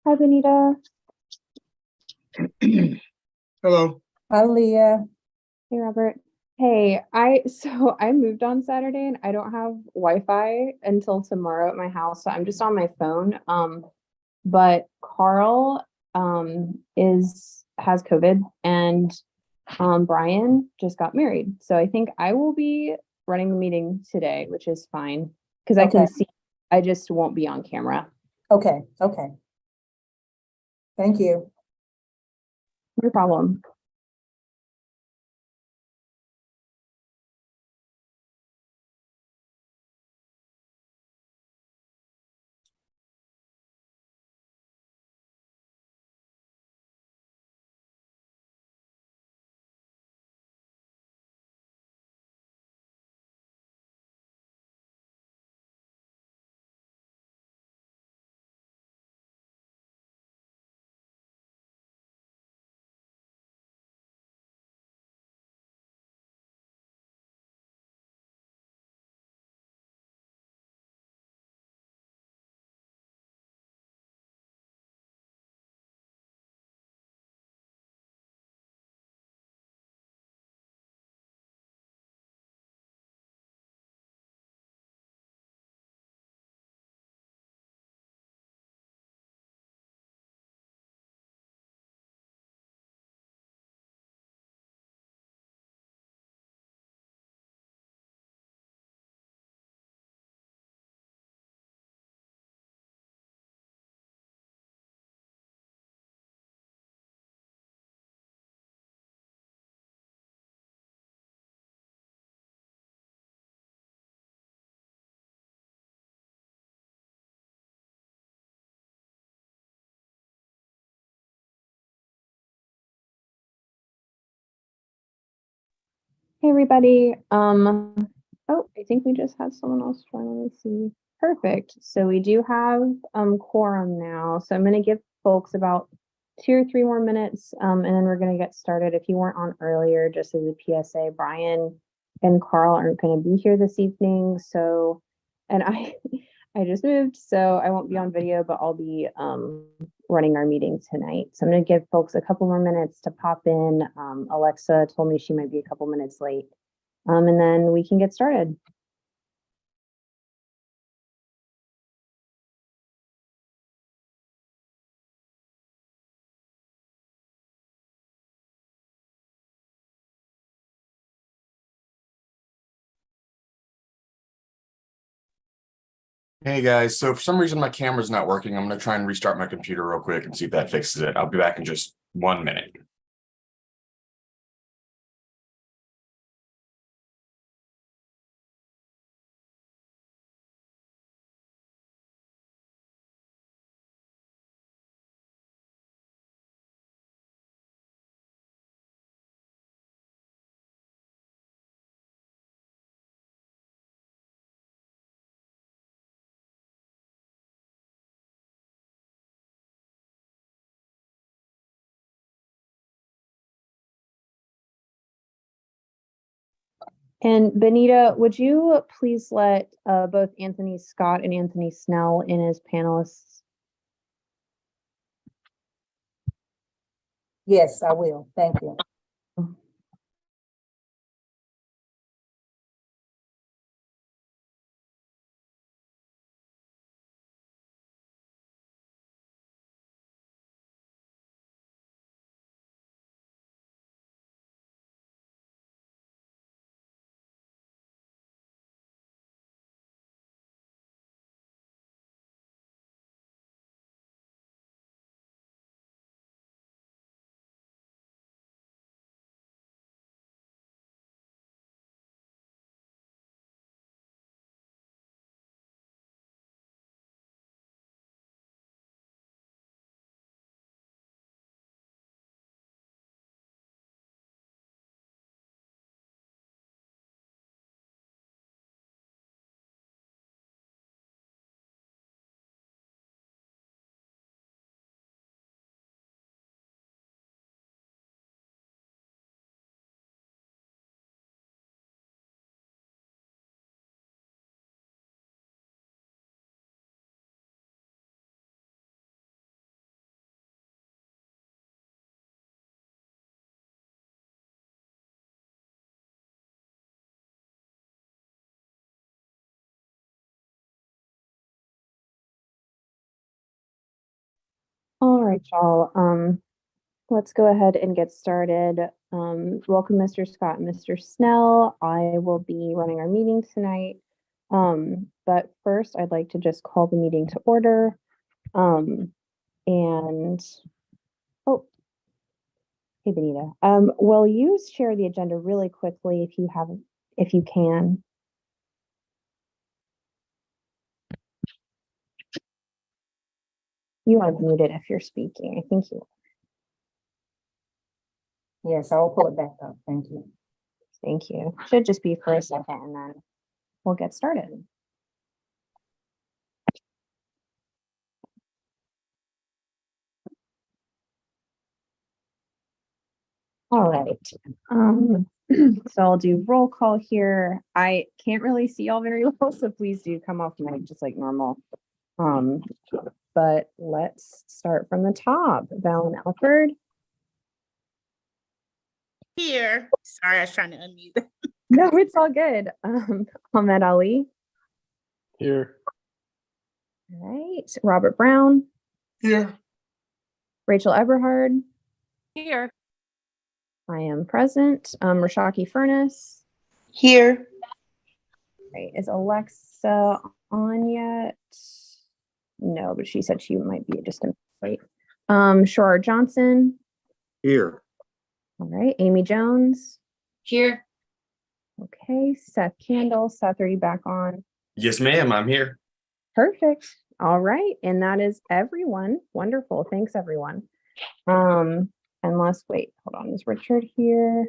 Hi, Benita. Hello. Hi, Leah. Hey, Robert. Hey, I moved on Saturday and I don't have Wi-Fi until tomorrow at my house, so I'm just on my phone. But Carl is has COVID and Brian just got married. So I think I will be running the meeting today, which is fine because I Okay, can see. I just won't be on camera. okay. Thank you. No problem. Hey, everybody. Oh, I think we just had someone else join. Let me see. Perfect. So we do have quorum now. So I'm going to give folks about 2 or 3 more minutes, and then we're going to get started. If you weren't on earlier, just as a PSA, Brian and Carl aren't going to be here this evening. So, and I, I just moved, so I won't be on video, but I'll be running our meeting tonight. So I'm going to give folks a couple more minutes to pop in. Alexa told me she might be a couple minutes late. And then we can get started. Hey guys, so for some reason my camera's not working. I'm gonna try and restart my computer real quick and see if that fixes it. I'll be back in just 1 minute. And Benita, would you please let both Anthony Scott and Anthony Snell in as panelists? Yes, I will. Thank you. right, y'all. Let's go ahead and get started. Welcome, Mr. Scott and Mr. Snell. I will be running our meeting tonight. But first, I'd like to just call the meeting to order. And oh, hey, Benita. Will you share the agenda really quickly if you can? You are muted if you're speaking. I think you. Yes, I'll pull it back up. Thank you. Thank you. Should just be for a second and then we'll get started. All right. So I'll do roll call here. I can't really see y'all very well, so please do come off mic just like normal. But let's start from the top. Val Alford. Here. Sorry, I was trying to unmute. No, it's all good. Ahmed Ali. Here. All right. Robert Brown. Here. Rachel Eberhard. Here. I am present. Rashaki Furness. Here. Right. Is Alexa on yet? No, but she said she might be just a wait. Shore Johnson. Here. All right. Amy Jones. Here. Okay. Seth Candle. Seth, are you back on? Yes, ma'am. I'm here. Perfect. All right. And that is everyone. Wonderful. Thanks, everyone. Unless, wait, hold on. Is Richard here?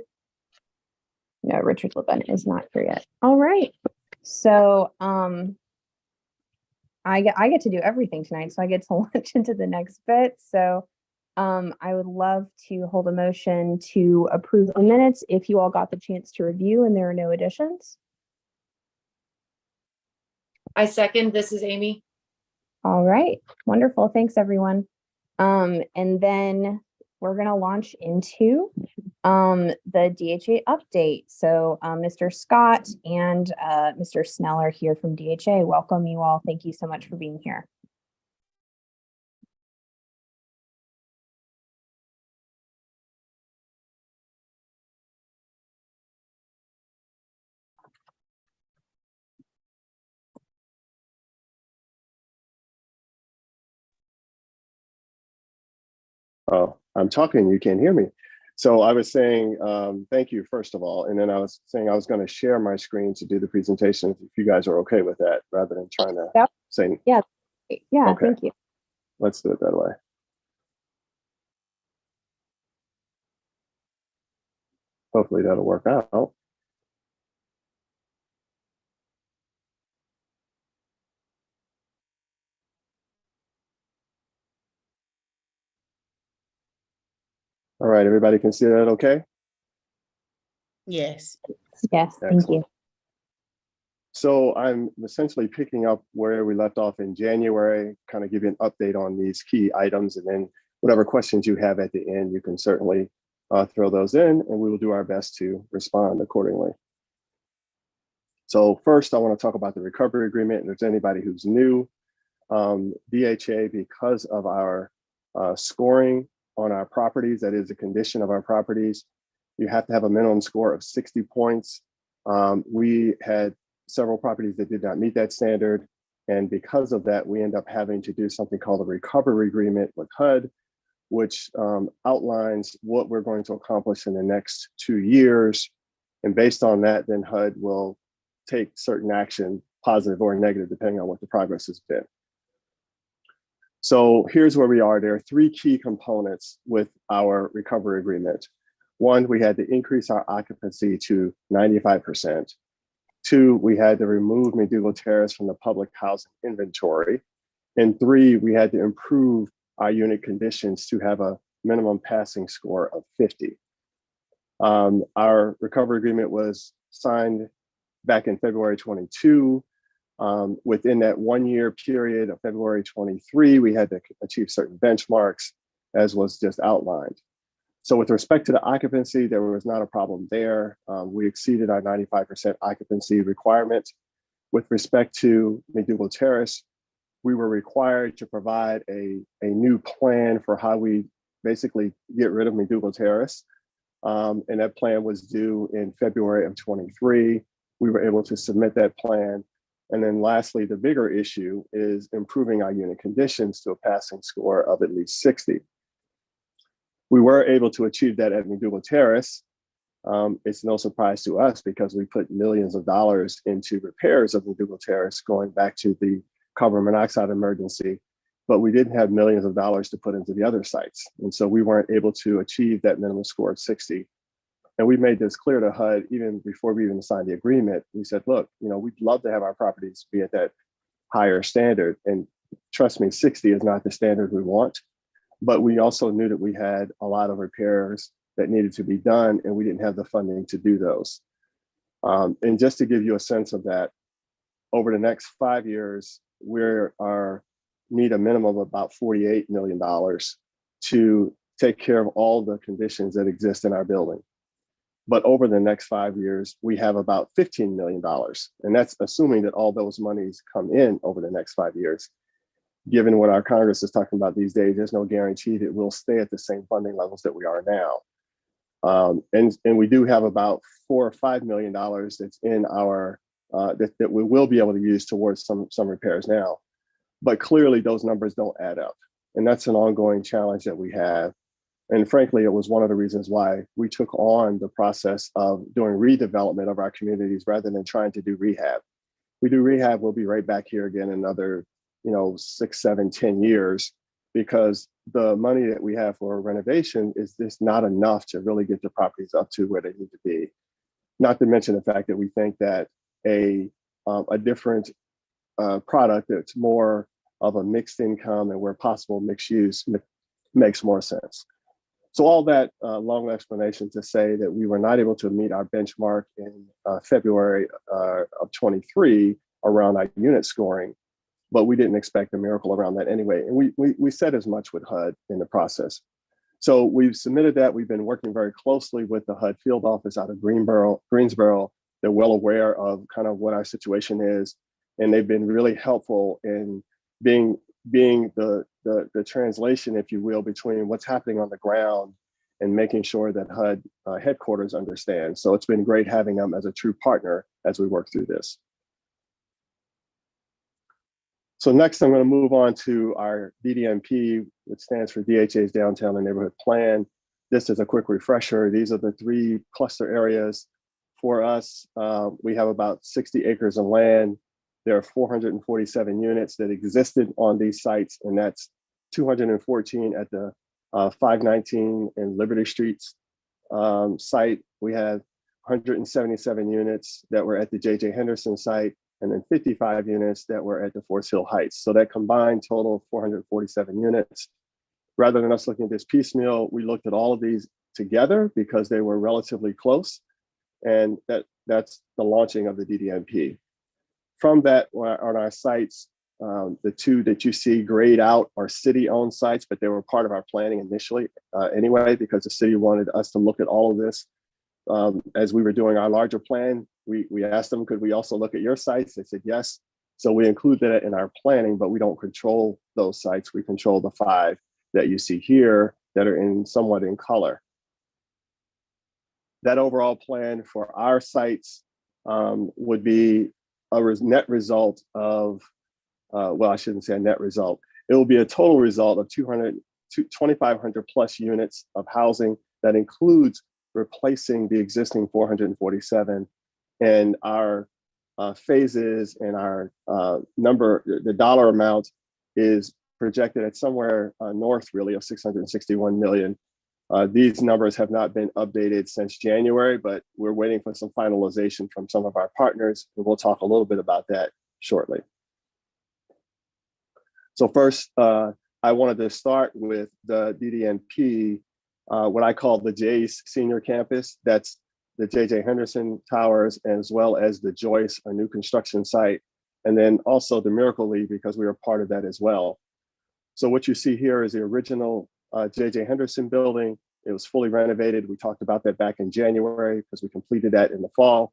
No, Richard Levin is not here yet. All right. So, I get to do everything tonight, so I get to launch into the next bit. So, I would love to hold a motion to approve the minutes if you all got the chance to review and there are no additions. I second. This is Amy. All right. Wonderful. Thanks, everyone. And then we're going to launch into the DHA update. So Mr. Scott and Mr. Snell are here from DHA. Welcome you all. Thank you so much for being here. Oh, I'm talking, you can't hear me. So I was saying, thank you, first of all. And then I was saying I was going to share my screen to do the presentation if you guys are okay with that, rather than trying to Yep. say. Yeah, Okay. Thank you. Let's do it that way. Hopefully that'll work out. All right, everybody can see that okay? Yes. Yes, thank Excellent. you. So I'm essentially picking up where we left off in January, kind of give you an update on these key items, and then whatever questions you have at the end, you can certainly throw those in, and we will do our best to respond accordingly. So first, I want to talk about the recovery agreement. And if there's anybody who's new, DHA, because of our scoring on our properties, that is a condition of our properties, you have to have a minimum score of 60 points. We had several properties that did not meet that standard. And because of that, we end up having to do something called a recovery agreement with HUD, which outlines what we're going to accomplish in the next 2 years. And based on that, then HUD will take certain action, positive or negative, depending on what the progress has been. So here's where we are. There are 3 key components with our recovery agreement. 1, we had to increase our occupancy to 95%. 2, we had to remove McDougal Terrace from the public housing inventory. And 3, we had to improve our unit conditions to have a minimum passing score of 50. Our recovery agreement was signed back in February 22. Within that 1-year period of February 23, we had to achieve certain benchmarks, as was just outlined. So with respect to the occupancy, there was not a problem there. We exceeded our 95% occupancy requirement. With respect to McDougal Terrace, we were required to provide a new plan for how we basically get rid of McDougal Terrace. And that plan was due in February of 23. We were able to submit that plan. And then lastly, the bigger issue is improving our unit conditions to a passing score of at least 60. We were able to achieve that at McDougal Terrace. It's no surprise to us because we put millions of dollars into repairs of McDougal Terrace going back to the carbon monoxide emergency, but we didn't have millions of dollars to put into the other sites. And so we weren't able to achieve that minimum score of 60. And we made this clear to HUD even before we even signed the agreement. We said, look, we'd love to have our properties be at that higher standard. And trust me, 60 is not the standard we want. But we also knew that we had a lot of repairs that needed to be done, and we didn't have the funding to do those. And just to give you a sense of that, over the next 5 years, need a minimum of about $48 million to take care of all the conditions that exist in our building. But over the next 5 years, we have about $15 million. And that's assuming that all those monies come in over the next 5 years. Given what our Congress is talking about these days, there's no guarantee that we'll stay at the same funding levels that we are now. And we do have about $4 or $5 million that's in our, that we will be able to use towards some repairs now. But clearly those numbers don't add up. And that's an ongoing challenge that we have. And frankly, it was one of the reasons why we took on the process of doing redevelopment of our communities rather than trying to do rehab. We do rehab, we'll be right back here again in another 6, 7, 10 years, because the money that we have for renovation is just not enough to really get the properties up to where they need to be. Not to mention the fact that we think that a different product that's more of a mixed income and where possible mixed use makes more sense. So all that long explanation to say that we were not able to meet our benchmark in February of 23 around our unit scoring, but we didn't expect a miracle around that anyway. And we said as much with HUD in the process. So we've submitted that. We've been working very closely with the HUD field office out of Greensboro. They're well aware of kind of what our situation is. And they've been really helpful in being the translation, if you will, between what's happening on the ground and making sure that HUD headquarters understand. So it's been great having them as a true partner as we work through this. So next, I'm going to move on to our DDNP, which stands for DHA's Downtown and Neighborhood Plan. Just as a quick refresher, these are the 3 cluster areas. For us, we have about 60 acres of land. There are 447 units that existed on these sites, and that's 214 at the 519 and Liberty Streets site. We have 177 units that were at the J.J. Henderson site, and then 55 units that were at the Forest Hill Heights. So that combined total of 447 units. Rather than us looking at this piecemeal, we looked at all of these together because they were relatively close. And that's the launching of the DDNP. From that, on our sites, the 2 that you see grayed out are city-owned sites, but they were part of our planning initially anyway, because the city wanted us to look at all of this. As we were doing our larger plan, we asked them, could we also look at your sites? They said yes. So we included that in our planning, but we don't control those sites. We control the 5 that you see here that are somewhat in color. That overall plan for our sites would be a net result of, well, I shouldn't say a net result. It will be a total result of 2,500 plus units of housing that includes replacing the existing 447. And our phases and our the dollar amount is projected at somewhere north really of 661 million. These numbers have not been updated since January, but we're waiting for some finalization from some of our partners, and we'll talk a little bit about that shortly. So first, I wanted to start with the DDNP, what I call the Jay's Senior Campus. That's the J.J. Henderson Towers, as well as the Joyce, a new construction site, and then also the Miracle League, because we were part of that as well. So what you see here is the original J.J. Henderson building. It was fully renovated. We talked about that back in January because we completed that in the fall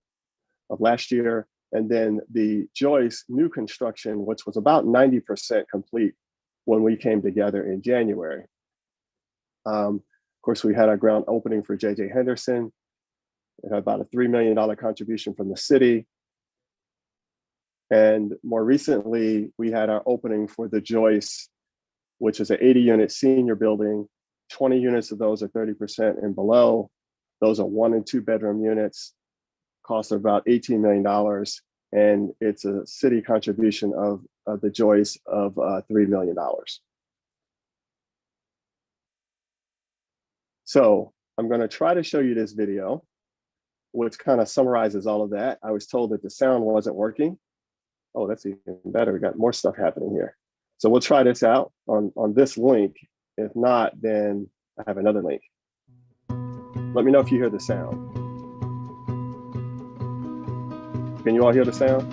of last year. And then the Joyce new construction, which was about 90% complete when we came together in January. Of course, we had our ground opening for J.J. Henderson. We had about a $3 million contribution from the city. And more recently, we had our opening for the Joyce, which is an 80-unit senior building. 20 units of those are 30% and below. Those are 1 and 2 bedroom units, cost about $18 million. And it's a city contribution of the Joyce of $3 million. So I'm going to try to show you this video, which kind of summarizes all of that. I was told that the sound wasn't working. Oh, that's even better. We got more stuff happening here. So we'll try this out on this link. If not, then I have another link. Let me know if you hear the sound. Can you all hear the sound?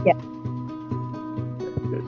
Yeah. Good.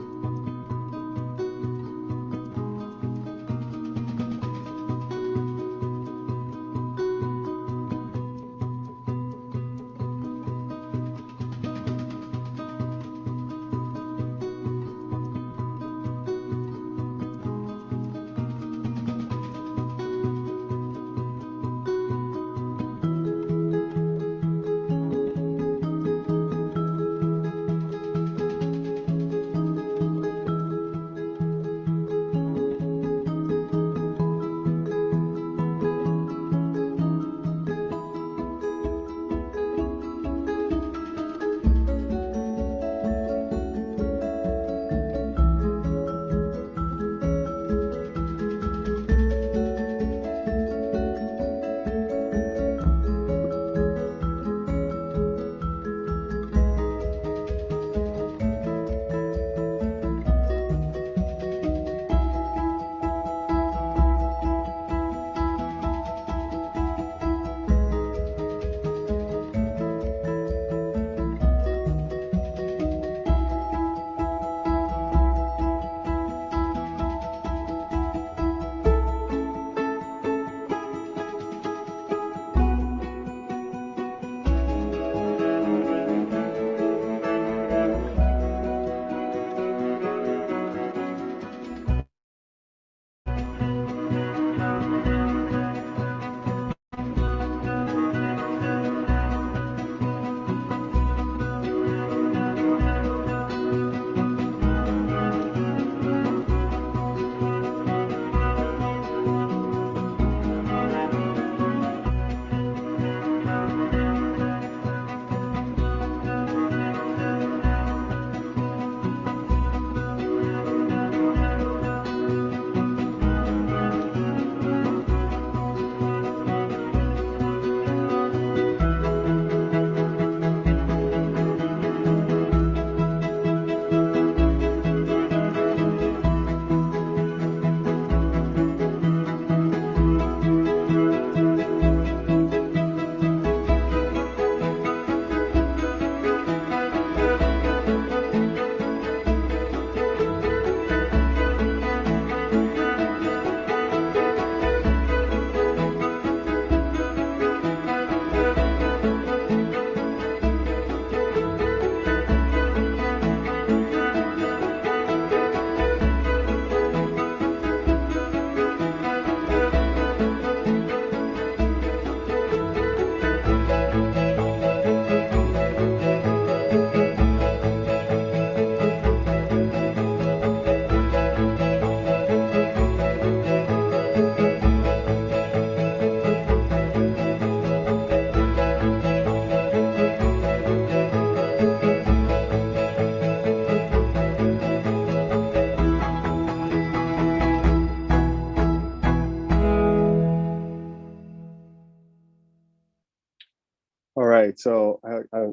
All right, so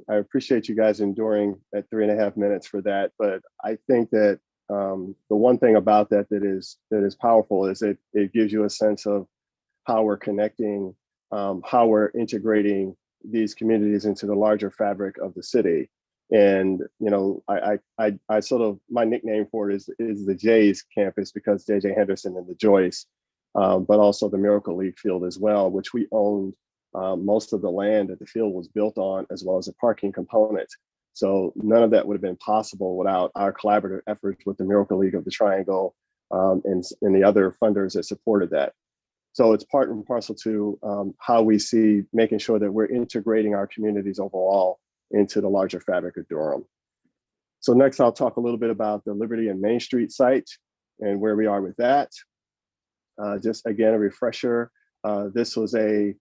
I appreciate you guys enduring at 3.5 minutes for that, but I think that the one thing about that is powerful is it gives you a sense of how we're connecting, how we're integrating these communities into the larger fabric of the city. And you know, I sort of, my nickname for it is the Jays campus, because J.J. Henderson and the Joyce, but also the Miracle League field as well, which we owned most of the land that the field was built on, as well as the parking component. So none of that would have been possible without our collaborative efforts with the Miracle League of the Triangle and the other funders that supported that. So it's part and parcel to how we see making sure that we're integrating our communities overall into the larger fabric of Durham. So next, I'll talk a little bit about the Liberty and Main Street site and where we are with that. Just again, a refresher. This was a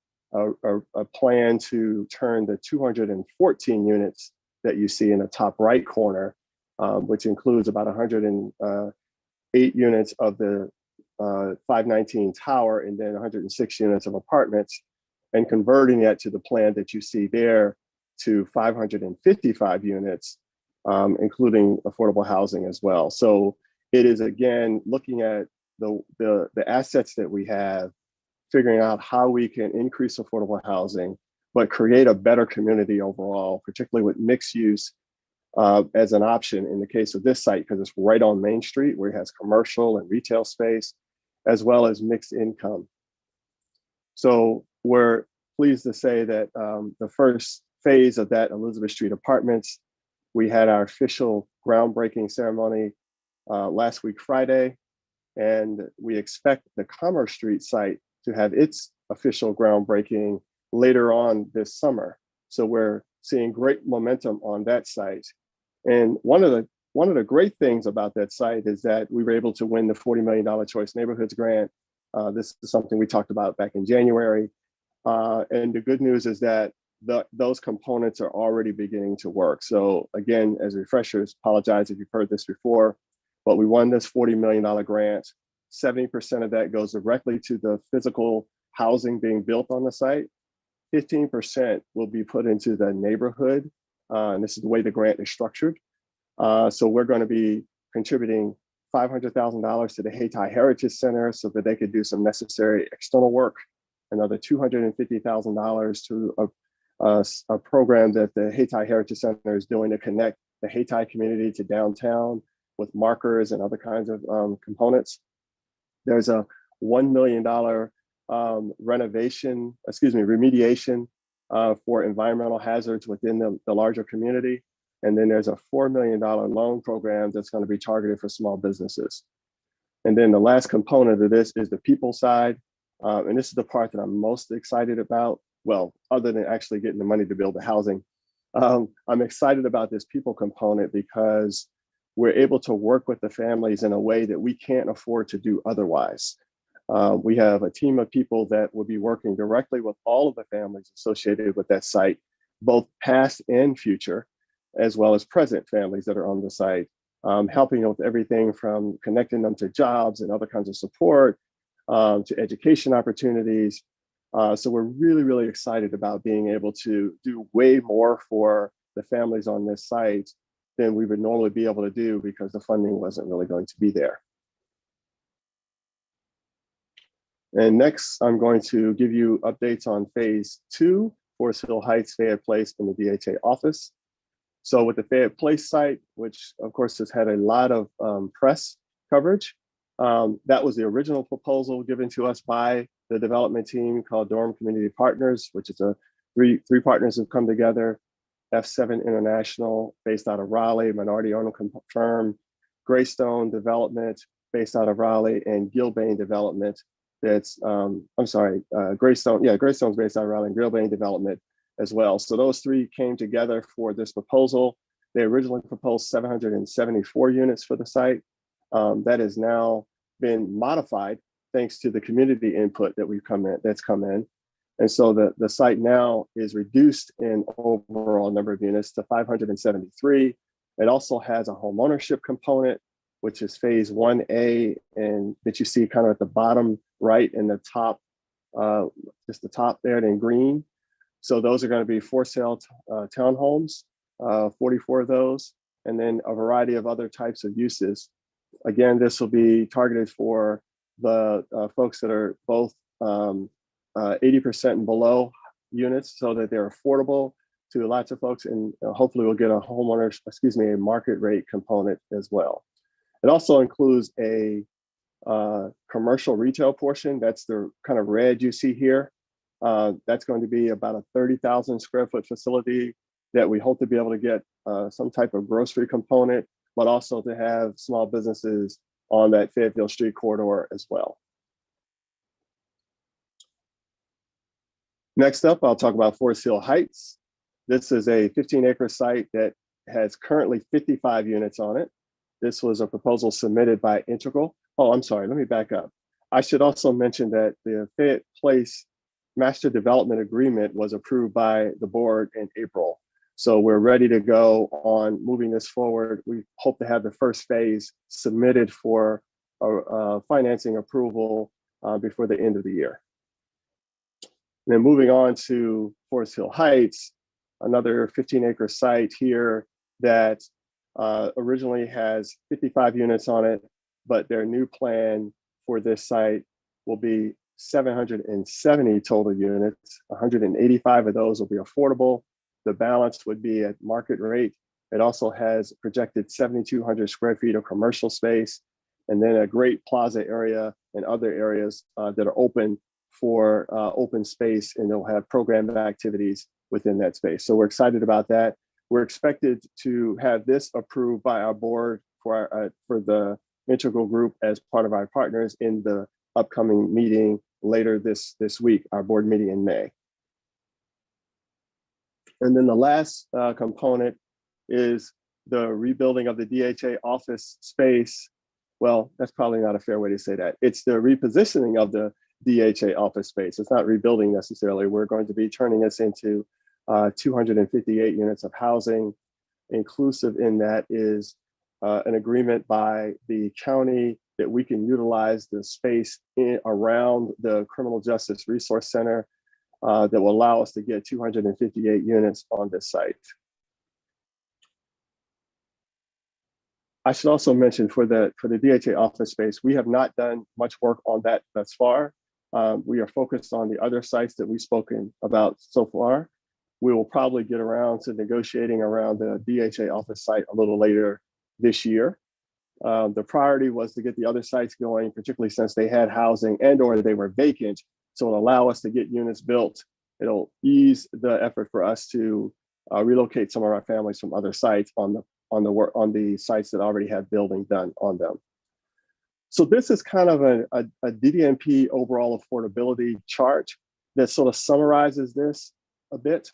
plan to turn the 214 units that you see in the top right corner, which includes about 108 units of the 519 tower and then 106 units of apartments, and converting that to the plan that you see there to 555 units, including affordable housing as well. So it is, again, looking at the assets that we have, figuring out how we can increase affordable housing, but create a better community overall, particularly with mixed use as an option in the case of this site, because it's right on Main Street where it has commercial and retail space, as well as mixed income. So we're pleased to say that the first phase of that Elizabeth Street Apartments, we had our official groundbreaking ceremony last week, Friday, and we expect the Commerce Street site to have its official groundbreaking later on this summer. So we're seeing great momentum on that site. And one of the great things about that site is that we were able to win the $40 million Choice Neighborhoods grant. This is something we talked about back in January. And the good news is that those components are already beginning to work. So again, as refreshers, apologize if you've heard this before, but we won this $40 million grant. 70% of that goes directly to the physical housing being built on the site. 15% will be put into the neighborhood. And this is the way the grant is structured. So we're going to be contributing $500,000 to the Hayti Heritage Center so that they could do some necessary external work, another $250,000 to a program that the Hayti Heritage Center is doing to connect the Hayti community to downtown with markers and other kinds of components. There's a $1 million remediation for environmental hazards within the larger community. And then there's a $4 million loan program that's going to be targeted for small businesses. And then the last component of this is the people side. And this is the part that I'm most excited about. Well, other than actually getting the money to build the housing, I'm excited about this people component because we're able to work with the families in a way that we can't afford to do otherwise. We have a team of people that will be working directly with all of the families associated with that site, both past and future, as well as present families that are on the site, helping them with everything from connecting them to jobs and other kinds of support, to education opportunities. So we're really, really excited about being able to do way more for the families on this site than we would normally be able to do because the funding wasn't really going to be there. And next, I'm going to give you updates on phase 2, Forest Hill Heights, Fayette Place, in the DHA office. So with the Fayette Place site, which of course has had a lot of press coverage, that was the original proposal given to us by the development team called Durham Community Partners, which is three partners who've come together. F7 International, based out of Raleigh, minority-owned firm, Greystone Development, based out of Raleigh, and Gilbane Development. That's Greystone's based out of Raleigh, and Gilbane Development as well. So those three came together for this proposal. They originally proposed 774 units for the site. That has now been modified thanks to the community input that's come in. And so the site now is reduced in overall number of units to 573. It also has a home ownership component, which is phase 1A, and that you see kind of at the bottom right in the top, just the top there in green. So those are going to be for sale townhomes, 44 of those, and then a variety of other types of uses. Again, this will be targeted for the folks that are both 80% and below units so that they're affordable to lots of folks, and hopefully we'll get a market rate component as well. It also includes a commercial retail portion. That's the kind of red you see here. That's going to be about a 30,000 square foot facility that we hope to be able to get some type of grocery component, but also to have small businesses on that Fayetteville Street corridor as well. Next up, I'll talk about Forest Hill Heights. This is a 15-acre site that has currently 55 units on it. This was a proposal submitted by Integral. Oh, I'm sorry, let me back up. I should also mention that the Fayette Place Master Development Agreement was approved by the board in April. So we're ready to go on moving this forward. We hope to have the first phase submitted for financing approval before the end of the year. And then moving on to Forest Hill Heights, another 15-acre site here that originally has 55 units on it, but their new plan for this site will be 770 total units. 185 of those will be affordable. The balance would be at market rate. It also has projected 7,200 square feet of commercial space, and then a great plaza area and other areas that are open for open space, and they'll have programmed activities within that space. So we're excited about that. We're expected to have this approved by our board for the Integral Group as part of our partners in the upcoming meeting later this week, our board meeting in May. And then the last component is the rebuilding of the DHA office space. Well, that's probably not a fair way to say that. It's the repositioning of the DHA office space. It's not rebuilding necessarily. We're going to be turning this into 258 units of housing. Inclusive in that is an agreement by the county that we can utilize the space around the Criminal Justice Resource Center that will allow us to get 258 units on this site. I should also mention for the DHA office space, we have not done much work on that thus far. We are focused on the other sites that we've spoken about so far. We will probably get around to negotiating around the DHA office site a little later this year. The priority was to get the other sites going, particularly since they had housing and or they were vacant. So it'll allow us to get units built. It'll ease the effort for us to relocate some of our families from other sites on the sites that already have building done on them. So this is kind of a DDNP overall affordability chart that sort of summarizes this a bit.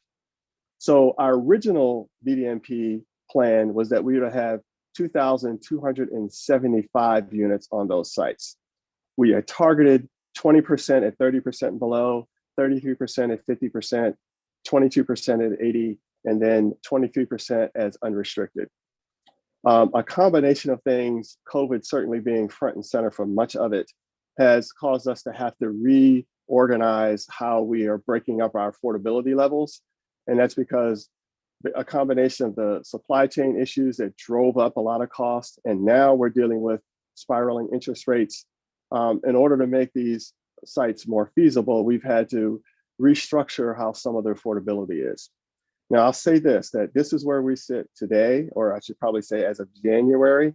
So our original DDNP plan was that we would have 2,275 units on those sites. We had targeted 20% at 30% below, 33% at 50%, 22% at 80%, and then 23% as unrestricted. A combination of things, COVID certainly being front and center for much of it, has caused us to have to reorganize how we are breaking up our affordability levels. And that's because a combination of the supply chain issues that drove up a lot of costs, and now we're dealing with spiraling interest rates. In order to make these sites more feasible, we've had to restructure how some of their affordability is. Now, I'll say this, that this is where we sit today, or I should probably say as of January,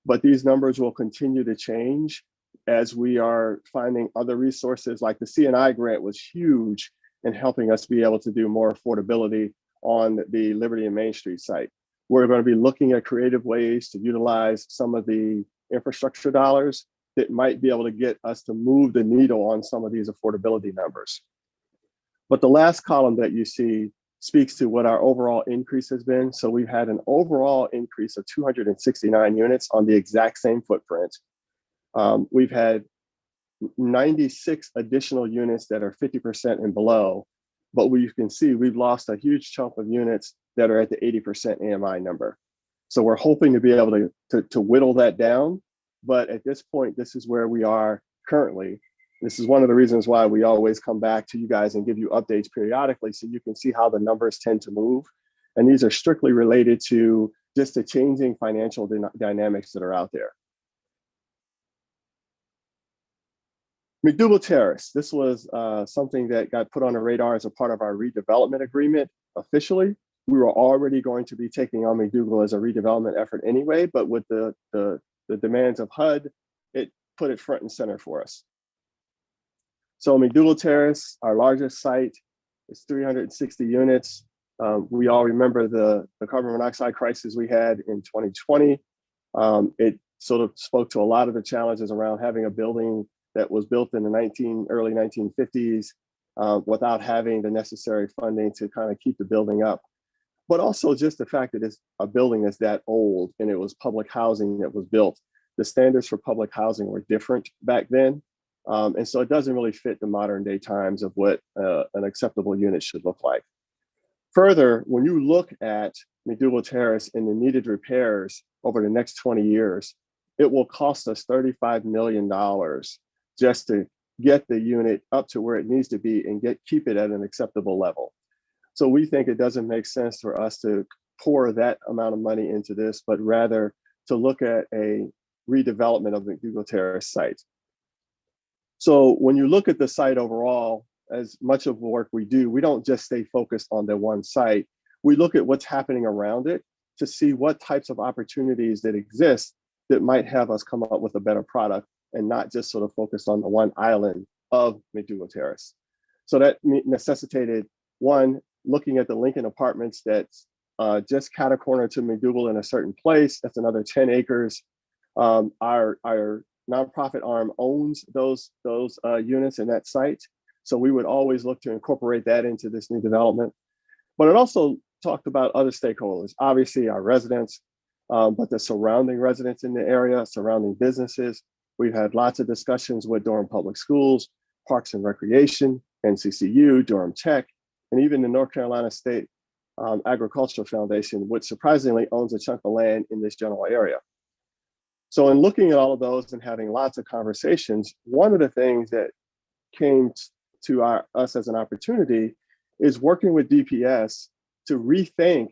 but these numbers will continue to change as we are finding other resources. Like the C&I grant was huge in helping us be able to do more affordability on the Liberty and Main Street site. We're going to be looking at creative ways to utilize some of the infrastructure dollars that might be able to get us to move the needle on some of these affordability numbers. But the last column that you see speaks to what our overall increase has been. So we've had an overall increase of 269 units on the exact same footprint. We've had 96 additional units that are 50% and below, but you can see we've lost a huge chunk of units that are at the 80% AMI number. So we're hoping to be able to whittle that down, but at this point, this is where we are currently. This is one of the reasons why we always come back to you guys and give you updates periodically so you can see how the numbers tend to move. And these are strictly related to just the changing financial dynamics that are out there. McDougal Terrace, this was something that got put on the radar as a part of our redevelopment agreement officially. We were already going to be taking on McDougal as a redevelopment effort anyway, but with the demands of HUD, it put it front and center for us. So McDougal Terrace, our largest site, is 360 units. We all remember the carbon monoxide crisis we had in 2020. It sort of spoke to a lot of the challenges around having a building that was built in the early 1950s without having the necessary funding to kind of keep the building up. But also just the fact that it's a building that's that old and it was public housing that was built. The standards for public housing were different back then. And so it doesn't really fit the modern day times of what an acceptable unit should look like. Further, when you look at McDougald Terrace and the needed repairs over the next 20 years, it will cost us $35 million just to get the unit up to where it needs to be and keep it at an acceptable level. So we think it doesn't make sense for us to pour that amount of money into this, but rather to look at a redevelopment of the McDougald Terrace site. So when you look at the site overall, as much of the work we do, we don't just stay focused on the one site. We look at what's happening around it to see what types of opportunities that exist that might have us come up with a better product and not just sort of focus on the one island of McDougald Terrace. So that necessitated, one, looking at the Lincoln Apartments that's just cat a corner to McDougald in a certain place. That's another 10 acres. Our nonprofit arm owns those units in that site. So we would always look to incorporate that into this new development. But it also talked about other stakeholders, obviously our residents, but the surrounding residents in the area, surrounding businesses. We've had lots of discussions with Durham Public Schools, Parks and Recreation, NCCU, Durham Tech, and even the North Carolina State Agricultural Foundation, which surprisingly owns a chunk of land in this general area. So in looking at all of those and having lots of conversations, one of the things that came to us as an opportunity is working with DPS to rethink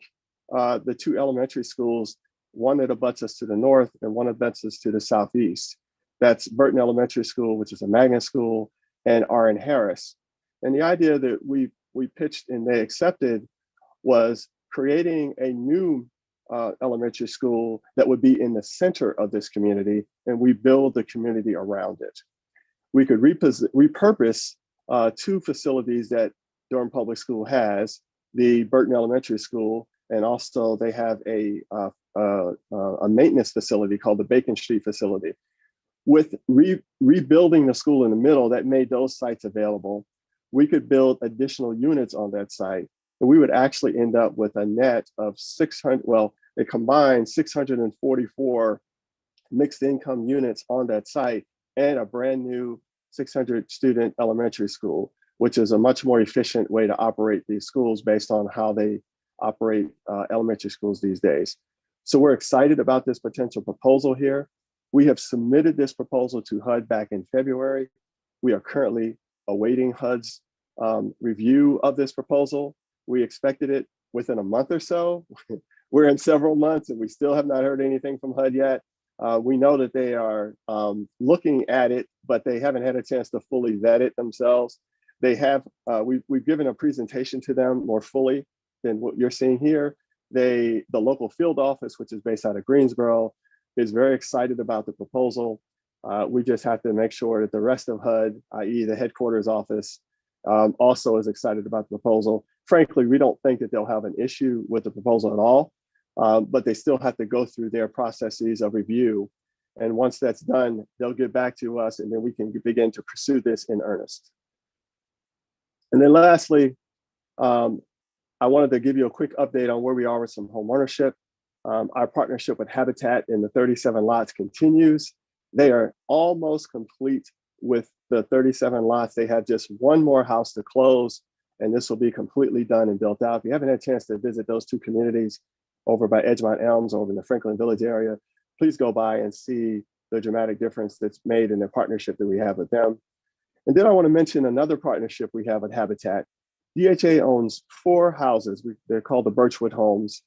the two elementary schools, one that abuts us to the north and one that abuts us to the southeast. That's Burton Elementary School, which is a magnet school, and R.N. Harris. And the idea that we pitched and they accepted was creating a new elementary school that would be in the center of this community, and we build the community around it. We could repurpose two facilities that Durham Public School has, the Burton Elementary School, and also they have a maintenance facility called the Bacon Street facility. With rebuilding the school in the middle, that made those sites available. We could build additional units on that site, and we would actually end up with a net of 600, well, a combined 644 mixed income units on that site and a brand new 600 student elementary school, which is a much more efficient way to operate these schools based on how they operate elementary schools these days. So we're excited about this potential proposal here. We have submitted this proposal to HUD back in February. We are currently awaiting HUD's review of this proposal. We expected it within a month or so. We're in several months and we still have not heard anything from HUD yet. We know that they are looking at it, but they haven't had a chance to fully vet it themselves. They have, we've given a presentation to them more fully than what you're seeing here. The local field office, which is based out of Greensboro, is very excited about the proposal. We just have to make sure that the rest of HUD, i.e. the headquarters office, also is excited about the proposal. Frankly, we don't think that they'll have an issue with the proposal at all, but they still have to go through their processes of review. And once that's done, they'll get back to us and then we can begin to pursue this in earnest. And then lastly, I wanted to give you a quick update on where we are with some home ownership. Our partnership with Habitat in the 37 lots continues. They are almost complete with the 37 lots. They have just one more house to close, and this will be completely done and built out. If you haven't had a chance to visit those two communities over by Edgemont Elms, over in the Franklin Village area, please go by and see the dramatic difference that's made in the partnership that we have with them. And then I want to mention another partnership we have with Habitat. DHA owns 4 houses. They're called the Birchwood Homes.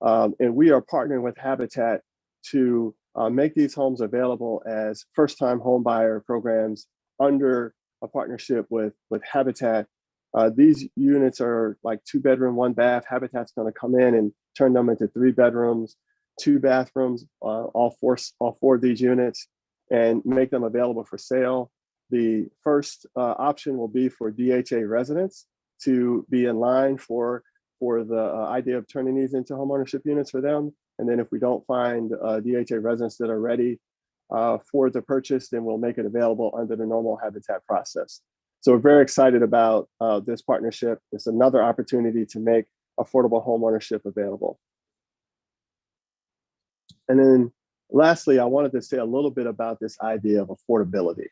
And we are partnering with Habitat to make these homes available as first-time home buyer programs under a partnership with Habitat. These units are like 2-bedroom, 1-bath. Habitat's going to come in and turn them into 3 bedrooms, 2 bathrooms, all four of these units, and make them available for sale. The first option will be for DHA residents to be in line for for the idea of turning these into homeownership units for them. And then if we don't find DHA residents that are ready for the purchase, then we'll make it available under the normal habitat process. So we're very excited about this partnership. It's another opportunity to make affordable homeownership available. And then lastly, I wanted to say a little bit about this idea of affordability.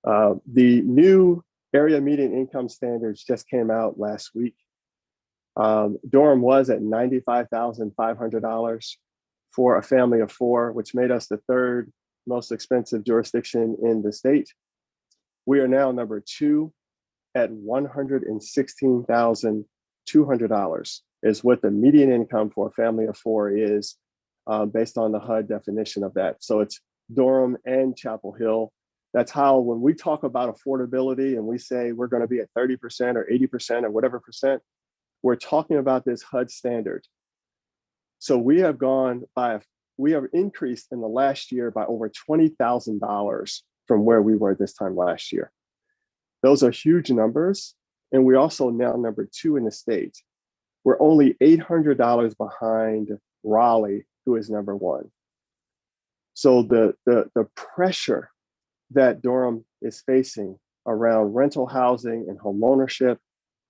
The new area median income standards just came out last week. Durham was at $95,500 for a family of four, which made us the third most expensive jurisdiction in the state. We are now number two at $116,200 is what the median income for a family of four is based on the HUD definition of that. So it's Durham and Chapel Hill. That's how, when we talk about affordability and we say we're going to be at 30% or 80% or whatever percent, we're talking about this HUD standard. So we have increased in the last year by over $20,000 from where we were this time last year. Those are huge numbers. And we're also now number two in the state. We're only $800 behind Raleigh, who is number one. So the pressure that Durham is facing around rental housing and homeownership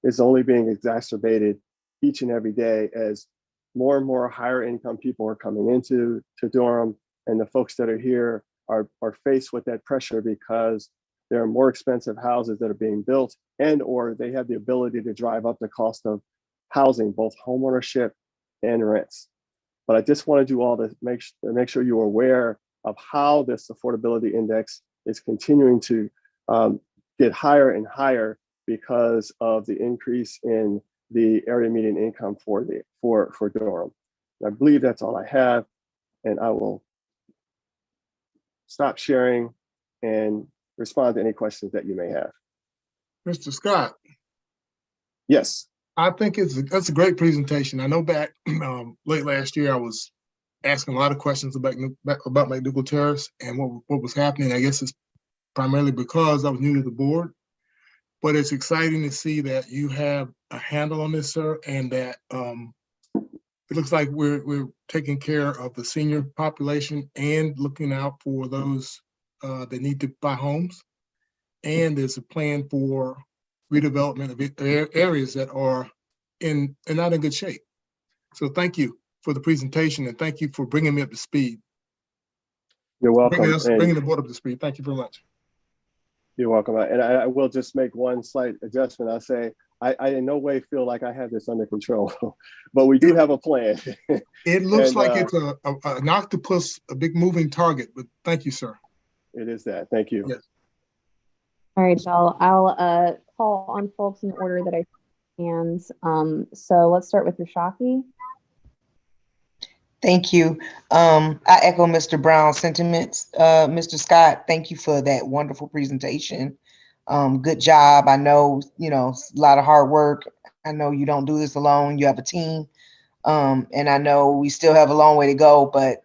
is only being exacerbated each and every day as more and more higher income people are coming into Durham, and the folks that are here are faced with that pressure because there are more expensive houses that are being built, and or they have the ability to drive up the cost of housing, both homeownership and rents. But I just want to do all this, make sure you're aware of how this affordability index is continuing to get higher and higher because of the increase in the area median income for Durham. I believe that's all I have, and I will stop sharing and respond to any questions that you may have. Mr. Scott, Yes. I think that's a great presentation. I know back late last year, I was asking a lot of questions about McDougald Terrace and what was happening. I guess it's primarily because I was new to the board, but it's exciting to see that you have a handle on this, sir, and that it looks like we're taking care of the senior population and looking out for those that need to buy homes. And there's a plan for redevelopment of areas that are not in good shape. So thank you for the presentation, and thank you for bringing me up to speed. You're welcome. Bringing the board up to speed. Thank you very much. You're welcome. And I will just make one slight adjustment. I'll say, I in no way feel like I have this under control, but we do have a plan. It looks like it's an octopus, a big moving target, but thank you, sir. It is that. Thank you. Yes. All right, y'all. I'll call on folks in the order that I hands. So let's start with Rashaki. Thank you. I echo Mr. Brown's sentiments. Mr. Scott, thank you for that wonderful presentation. Good job. I know, a lot of hard work. I know you don't do this alone. You have a team. And I know we still have a long way to go, but,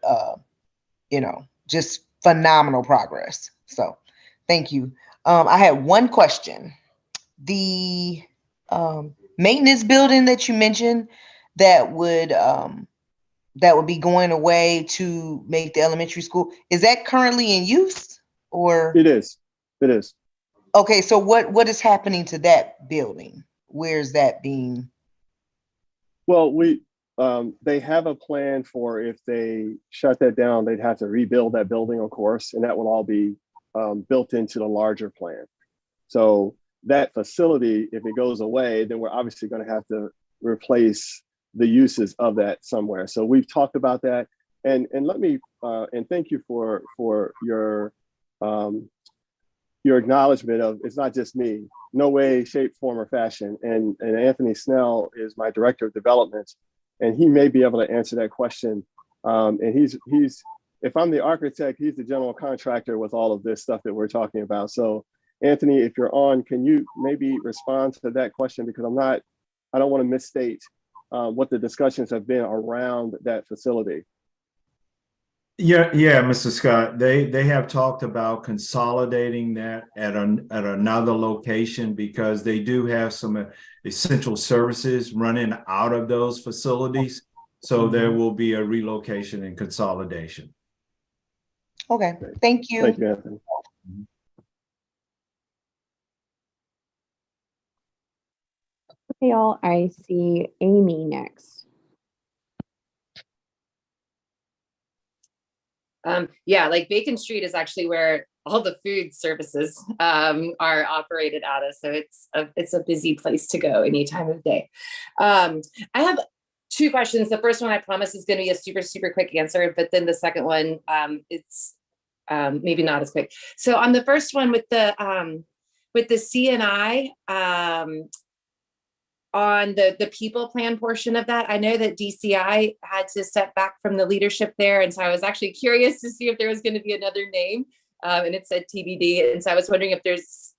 just phenomenal progress. So thank you. I had one question. The maintenance building that you mentioned that would be going away to make the elementary school, is that currently in use, or? It is. Okay, so what is happening to that building? Where's that being? Well, they have a plan for if they shut that down, they'd have to rebuild that building, of course, and that will all be built into the larger plan. So that facility, if it goes away, then we're obviously going to have to replace the uses of that somewhere. So we've talked about that, and let me and thank you for your acknowledgement of it's not just me. No way, shape, form, or fashion. And Anthony Snell is my director of development, and he may be able to answer that question. And he's if I'm the architect, he's the general contractor with all of this stuff that we're talking about. So Anthony, if you're on, can you maybe respond to that question? Because I don't want to misstate what the discussions have been around that facility. Yeah, Mr. Scott, they have talked about consolidating that at another location because they do have some essential services running out of those facilities. So there will be a relocation and consolidation. Okay, thank you. Thank you, Anthony. Okay, y'all, I see Amy next. Yeah, like Bacon Street is actually where all the food services are operated out of. So it's a busy place to go any time of day. I have two questions. The first one I promise is going to be a super, super quick answer, but then the second one, it's maybe not as quick. So on the first one with the CNI, on the people plan portion of that, I know that DCI had to step back from the leadership there. And so I was actually curious to see if there was going to be another name, and it said TBD. And so I was wondering if there's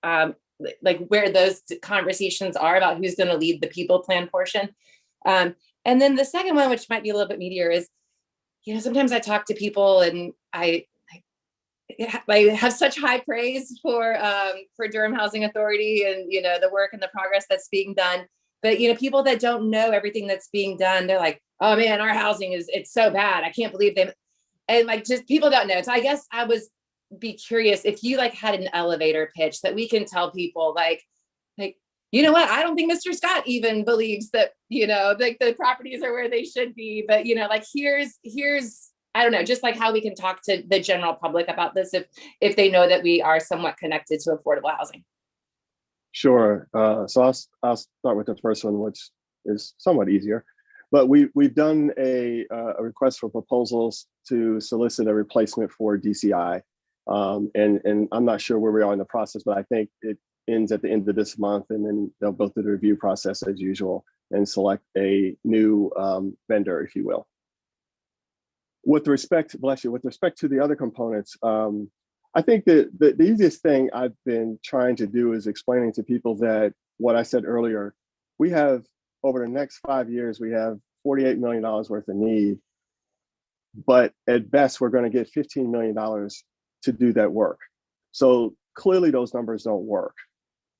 like where those conversations are about who's going to lead the people plan portion. And then the second one, which might be a little bit meatier, is, you know, sometimes I talk to people and I have such high praise for Durham Housing Authority and, you know, the work and the progress that's being done. But, you know, people that don't know everything that's being done, they're like, oh man, our housing it's so bad. I can't believe they, and like, just people don't know. So I guess I was be curious if you like had an elevator pitch that we can tell people like, you know what, I don't think Mr. Scott even believes that, you know, like the properties are where they should be, but, you know, like here's, I don't know, just like how we can talk to the general public about this if they know that we are somewhat connected to affordable housing. Sure. So I'll start with the first one, which is somewhat easier. But we've done a request for proposals to solicit a replacement for DCI. And I'm not sure where we are in the process, but I think it ends at the end of this month, and then they'll go through the review process as usual and select a new vendor, if you will. With respect, bless you, with respect to the other components, I think that the easiest thing I've been trying to do is explaining to people that what I said earlier, we have over the next 5 years, we have $48 million worth of need, but at best, we're going to get $15 million to do that work. So clearly those numbers don't work.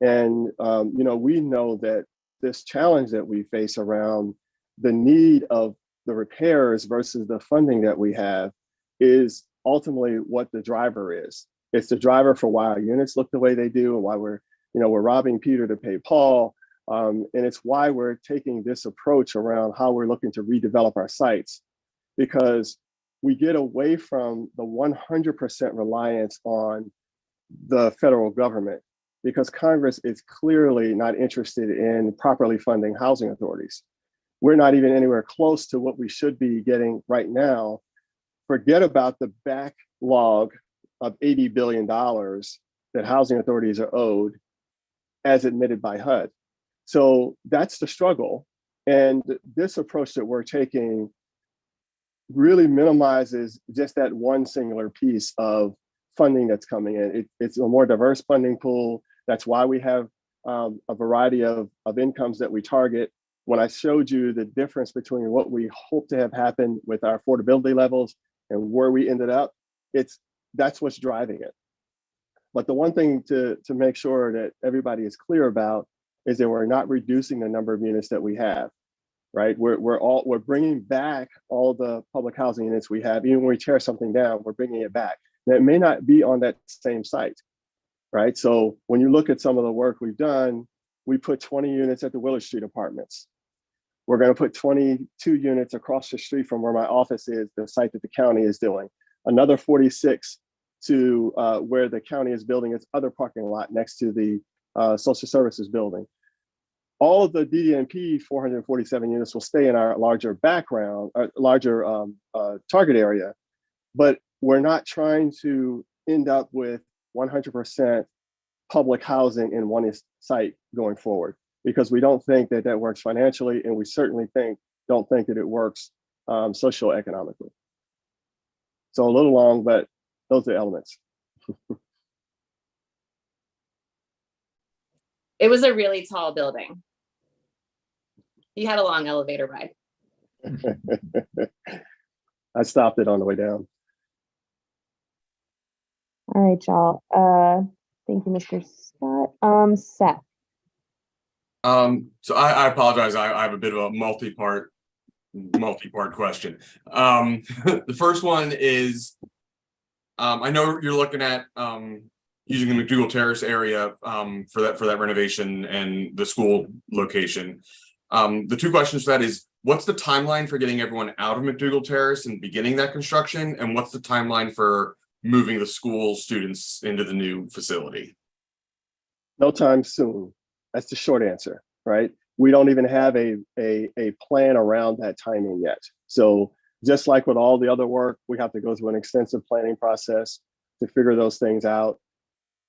And, you know, we know that this challenge that we face around the need of the repairs versus the funding that we have is ultimately what the driver is. It's the driver for why our units look the way they do and why we're robbing Peter to pay Paul. And it's why we're taking this approach around how we're looking to redevelop our sites, because we get away from the 100% reliance on the federal government, because Congress is clearly not interested in properly funding housing authorities. We're not even anywhere close to what we should be getting right now. Forget about the backlog of $80 billion that housing authorities are owed as admitted by HUD. So that's the struggle. And this approach that we're taking really minimizes just that one singular piece of funding that's coming in. It's a more diverse funding pool. That's why we have a variety of incomes that we target. When I showed you the difference between what we hope to have happen with our affordability levels and where we ended up, that's what's driving it. But the one thing to make sure that everybody is clear about is that we're not reducing the number of units that we have, right? We're bringing back all the public housing units we have. Even when we tear something down, we're bringing it back. And it may not be on that same site, right? So when you look at some of the work we've done, we put 20 units at the Willard Street Apartments. We're going to put 22 units across the street from where my office is, the site that the county is doing. Another 46 to where the county is building its other parking lot next to the social services building. All of the DDNP 447 units will stay in our larger target area, but we're not trying to end up with 100% public housing in one site going forward, because we don't think that works financially, and we certainly don't think that it works socioeconomically. So a little long, but those are the elements. It was a really tall building. You had a long elevator ride. I stopped it on the way down. All right, y'all. Thank you, Mr. Scott. Seth. So I apologize. I have a bit of a multi-part question. The first one is, I know you're looking at using the McDougal Terrace area for that renovation and the school location. The two questions to that is, what's the timeline for getting everyone out of McDougal Terrace and beginning that construction? And what's the timeline for moving the school students into the new facility? No time soon. That's the short answer, right? We don't even have a plan around that timing yet. So just like with all the other work, we have to go through an extensive planning process to figure those things out.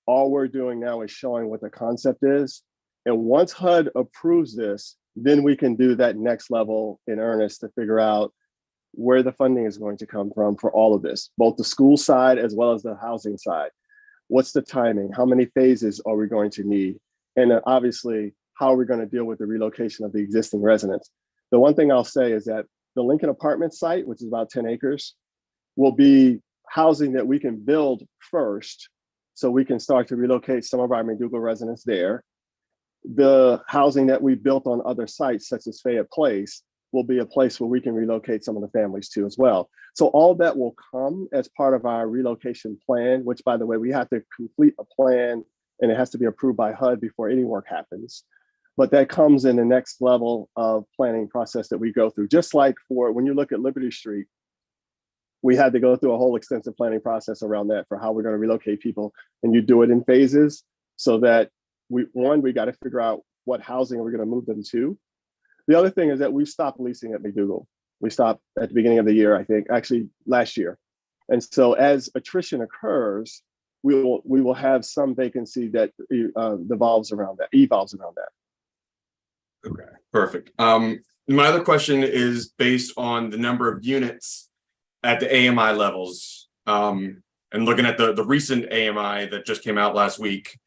All we're doing now is showing what the concept is. And once HUD approves this, then we can do that next level in earnest to figure out where the funding is going to come from for all of this, both the school side as well as the housing side. What's the timing? How many phases are we going to need? And obviously, how are we going to deal with the relocation of the existing residents? The one thing I'll say is that the Lincoln Apartment site, which is about 10 acres, will be housing that we can build first, so we can start to relocate some of our McDougal residents there. The housing that we built on other sites, such as Fayette Place, will be a place where we can relocate some of the families to as well. So all that will come as part of our relocation plan, which, by the way, we have to complete a plan and it has to be approved by HUD before any work happens. But that comes in the next level of planning process that we go through. Just like for when you look at Liberty Street, we had to go through a whole extensive planning process around that for how we're going to relocate people. And you do it in phases so that we got to figure out what housing are we going to move them to. The other thing is that we stopped leasing at McDougal. We stopped at the beginning of the year, I think, actually last year. And so as attrition occurs, we will have some vacancy that evolves around that. Okay, perfect. My other question is based on the number of units at the AMI levels, and looking at the recent AMI that just came out last week.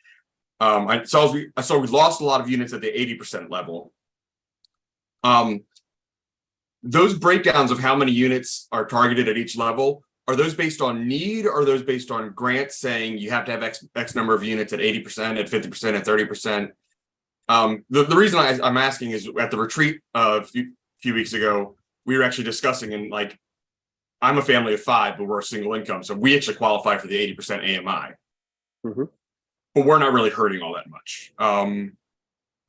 I saw we lost a lot of units at the 80% level. Those breakdowns of how many units are targeted at each level, are those based on need, or are those based on grants saying you have to have X number of units at 80%, at 50%, at 30%? The reason I'm asking is at the retreat a few weeks ago, we were actually discussing, and like, I'm a family of 5, but we're a single income. So we actually qualify for the 80% AMI. Mm-hmm. But we're not really hurting all that much.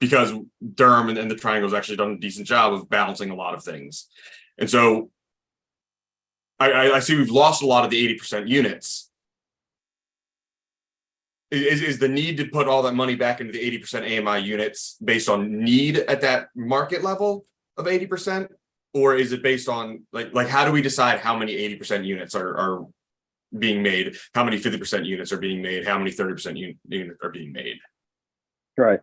Because Durham and the Triangle's actually done a decent job of balancing a lot of things. And so I see we've lost a lot of the 80% units. Is the need to put all that money back into the 80% AMI units based on need at that market level of 80%? Or is it based on like how do we decide how many 80% units are being made? How many 50% units are being made? How many 30% units are being made? Right.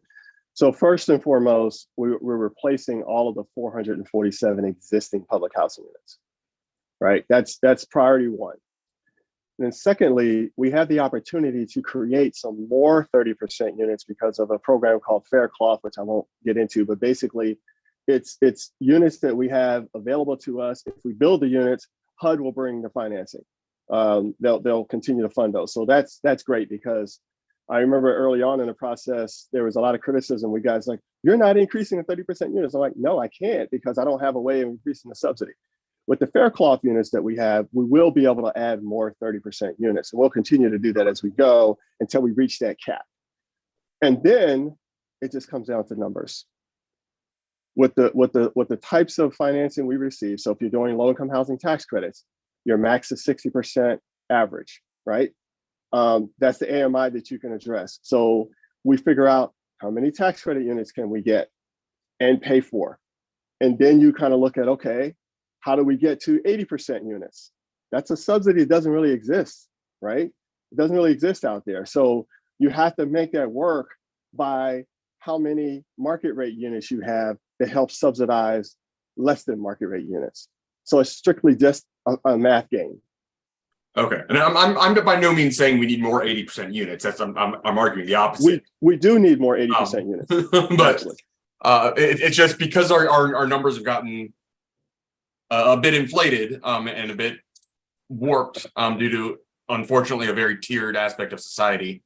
So first and foremost, we're replacing all of the 447 existing public housing units, right? That's priority one. And then secondly, we have the opportunity to create some more 30% units because of a program called Faircloth, which I won't get into, but basically it's units that we have available to us. If we build the units, HUD will bring the financing. They'll continue to fund those. So that's great, because I remember early on in the process, there was a lot of criticism. We guys like, you're not increasing the 30% units. I'm like, no, I can't, because I don't have a way of increasing the subsidy. With the Faircloth units that we have, we will be able to add more 30% units. And we'll continue to do that as we go until we reach that cap. And then it just comes down to numbers. With the types of financing we receive. So if you're doing low income housing tax credits, your max is 60% average, right? That's the AMI that you can address. So we figure out how many tax credit units can we get and pay for. And then you kind of look at, okay, how do we get to 80% units? That's a subsidy that doesn't really exist, right? It doesn't really exist out there. So you have to make that work by how many market rate units you have that help subsidize less than market rate units. So it's strictly just a math game. Okay, and I'm by no means saying we need more 80% units. That's I'm arguing the opposite. We do need more 80% units, but it's just because our numbers have gotten a bit inflated and a bit warped due to unfortunately a very tiered aspect of society.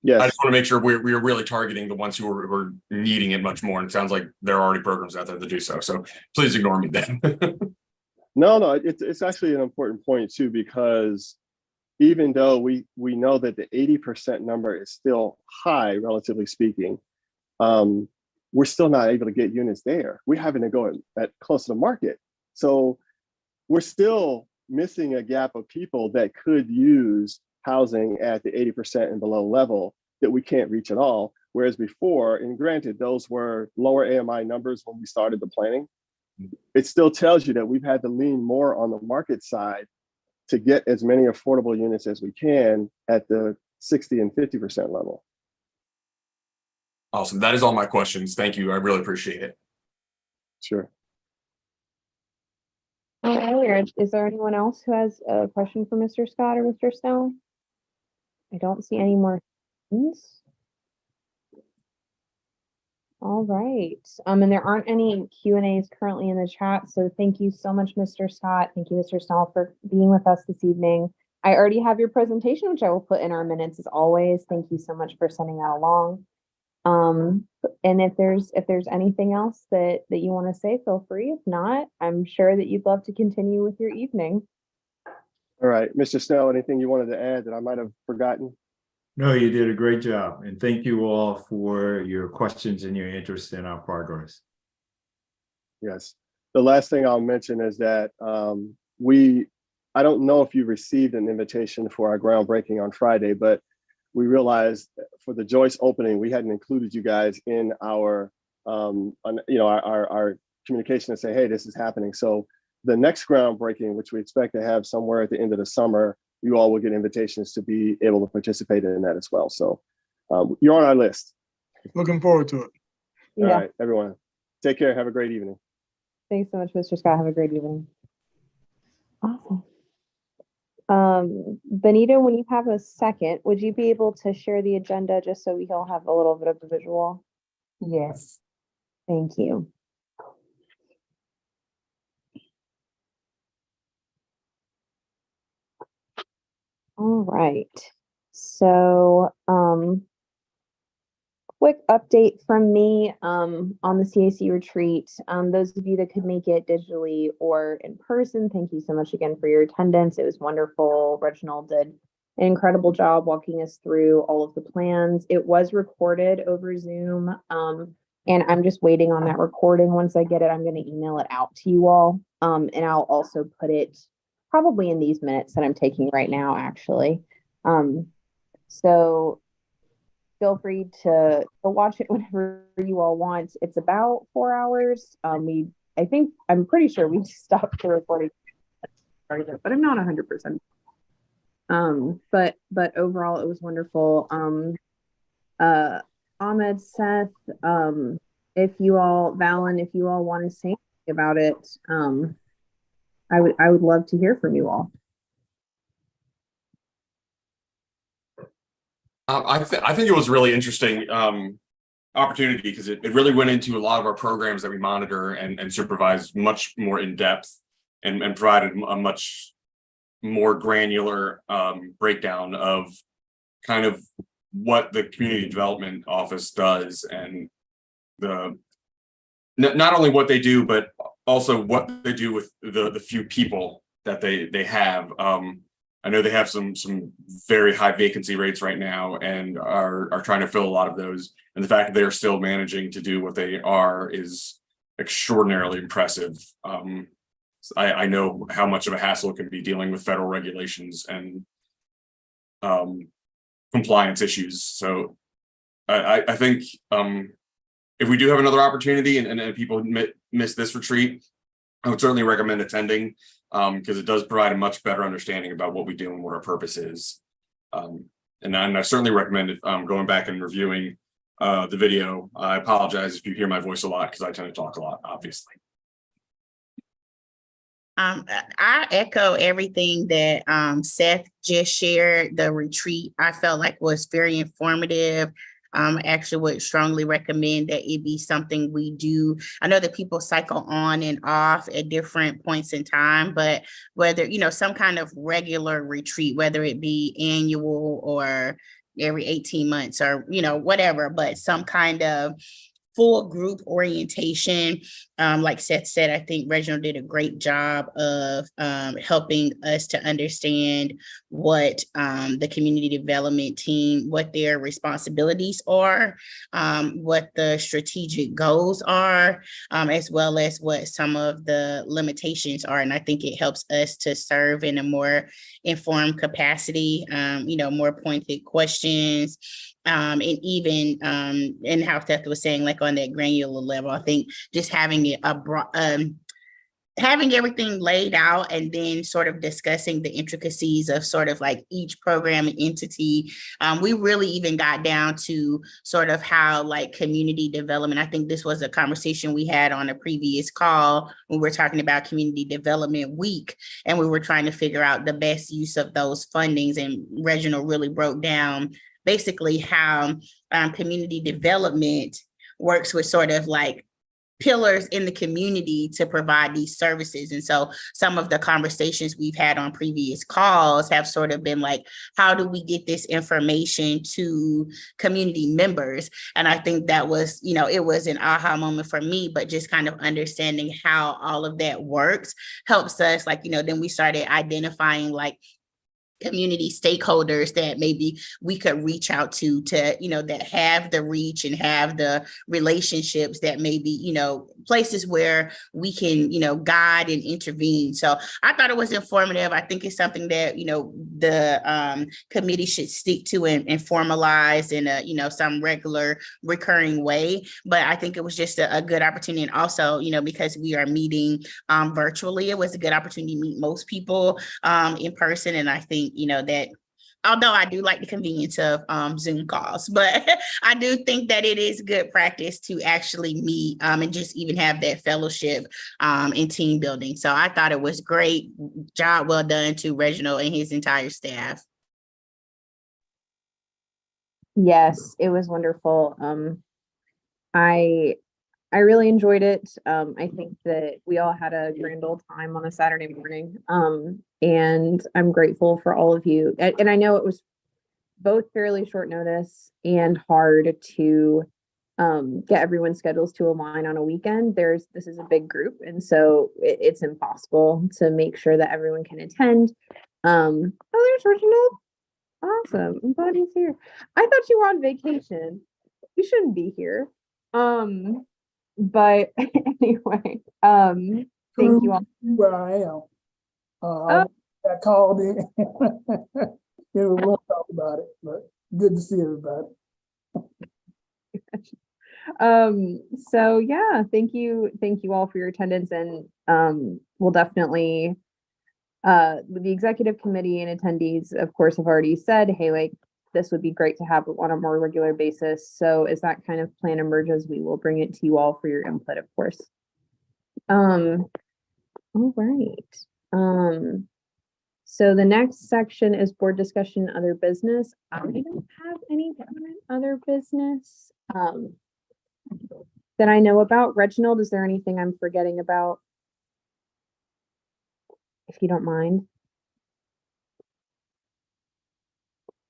I Yes, just want to make sure we're really targeting the ones who are needing it much more. And it sounds like there are already programs out there that do so. So please ignore me then. no, it's actually an important point too, because even though we know that the 80% number is still high, relatively speaking, we're still not able to get units there. We're having to go at close to the market. So we're still missing a gap of people that could use housing at the 80% and below level that we can't reach at all. Whereas before, and granted, those were lower AMI numbers when we started the planning, it still tells you that we've had to lean more on the market side to get as many affordable units as we can at the 60 and 50% level. Awesome. That is all my questions. Thank you. I really appreciate it. Sure. All right, is there anyone else who has a question for Mr. Scott or Mr. Snell? I don't see any more hands. All right, and there aren't any Q&As currently in the chat, so thank you so much, Mr. Scott. Thank you, Mr. Snell, for being with us this evening. I already have your presentation, which I will put in our minutes as always. Thank you so much for sending that along. And if there's anything else that you want to say, feel free. If not, I'm sure that you'd love to continue with your evening. All right, Mr. Snell, anything you wanted to add that I might have forgotten? No, you did a great job. And thank you all for your questions and your interest in our progress. Yes. The last thing I'll mention is that I don't know if you received an invitation for our groundbreaking on Friday, but we realized for the Joyce opening, we hadn't included you guys in our communication to say, hey, this is happening. So the next groundbreaking, which we expect to have somewhere at the end of the summer, you all will get invitations to be able to participate in that as well. So you're on our list. Looking forward to it. Yeah. All right, everyone. Take care. Have a great evening. Thanks so much, Mr. Scott. Have a great evening. Awesome. Benito, when you have a second, would you be able to share the agenda just so we all have a little bit of a visual? Yes. Thank you. All right. So, quick update from me on the CAC retreat. Those of you that could make it digitally or in person, thank you so much again for your attendance. It was wonderful. Reginald did an incredible job walking us through all of the plans. It was recorded over Zoom, and I'm just waiting on that recording. Once I get it, I'm going to email it out to you all, and I'll also put it probably in these minutes that I'm taking right now, actually. So feel free to watch it whenever you all want. It's about 4 hours. I'm pretty sure we stopped the recording, but I'm not 100%. But overall, it was wonderful. Ahmed, Seth, if you all, Valen, if you all want to say anything about it, I would love to hear from you all. I think it was a really interesting opportunity because it really went into a lot of our programs that we monitor and supervise much more in depth and provided a much more granular breakdown of kind of what the community development office does and not only what they do, but also what they do with the few people that they have. I know they have some very high vacancy rates right now and are trying to fill a lot of those. And the fact that they're still managing to do what they are is extraordinarily impressive. I know how much of a hassle it can be dealing with federal regulations and compliance issues. So I think if we do have another opportunity and people miss this retreat, I would certainly recommend attending because it does provide a much better understanding about what we do and what our purpose is. And I certainly recommend going back and reviewing the video. I apologize if you hear my voice a lot because I tend to talk a lot, obviously. I echo everything that Seth just shared. The retreat I felt like was very informative. Actually would strongly recommend that it be something we do. I know that people cycle on and off at different points in time, but whether, some kind of regular retreat, whether it be annual or every 18 months or, whatever, but some kind of full group orientation. Like Seth said, I think Reginald did a great job of helping us to understand what the community development team, what their responsibilities are, what the strategic goals are, as well as what some of the limitations are. And I think it helps us to serve in a more informed capacity, more pointed questions. And even and how Seth was saying, like on that granular level, I think just having it having everything laid out and then sort of discussing the intricacies of sort of like each program and entity. We really even got down to sort of how like community development. I think this was a conversation we had on a previous call when we were talking about Community Development Week, and we were trying to figure out the best use of those fundings. And Reginald really broke down basically how community development works with sort of like pillars in the community to provide these services. And so some of the conversations we've had on previous calls have sort of been like, how do we get this information to community members? And I think that was, it was an aha moment for me, but just kind of understanding how all of that works helps us, like, then we started identifying like community stakeholders that maybe we could reach out to, that have the reach and have the relationships that maybe, places where we can, guide and intervene. So I thought it was informative. I think it's something that, the committee should stick to and formalize in a, some regular recurring way. But I think it was just a good opportunity. And also, because we are meeting virtually, it was a good opportunity to meet most people in person. And I think, that although I do like the convenience of Zoom calls, but I do think that it is good practice to actually meet and just even have that fellowship and team building. So I thought it was great. Job well done to Reginald and his entire staff. Yes, it was wonderful. I really enjoyed it. I think that we all had a grand old time on a Saturday morning. And I'm grateful for all of you. And I know it was both fairly short notice and hard to get everyone's schedules to align on a weekend. This is a big group, and so it's impossible to make sure that everyone can attend. Oh, there's Reginald. Awesome. I'm glad he's here. I thought you were on vacation. You shouldn't be here. But anyway, thank you all. Where I am. I called in. We won't talk about it, but good to see everybody. So yeah, thank you all for your attendance, and we'll definitely the executive committee and attendees, of course, have already said, hey, like, this would be great to have on a more regular basis. So as that kind of plan emerges, we will bring it to you all for your input, of course. All right. So the next section is board discussion, other business. I don't have any other business that I know about. Reginald, is there anything I'm forgetting about? If you don't mind.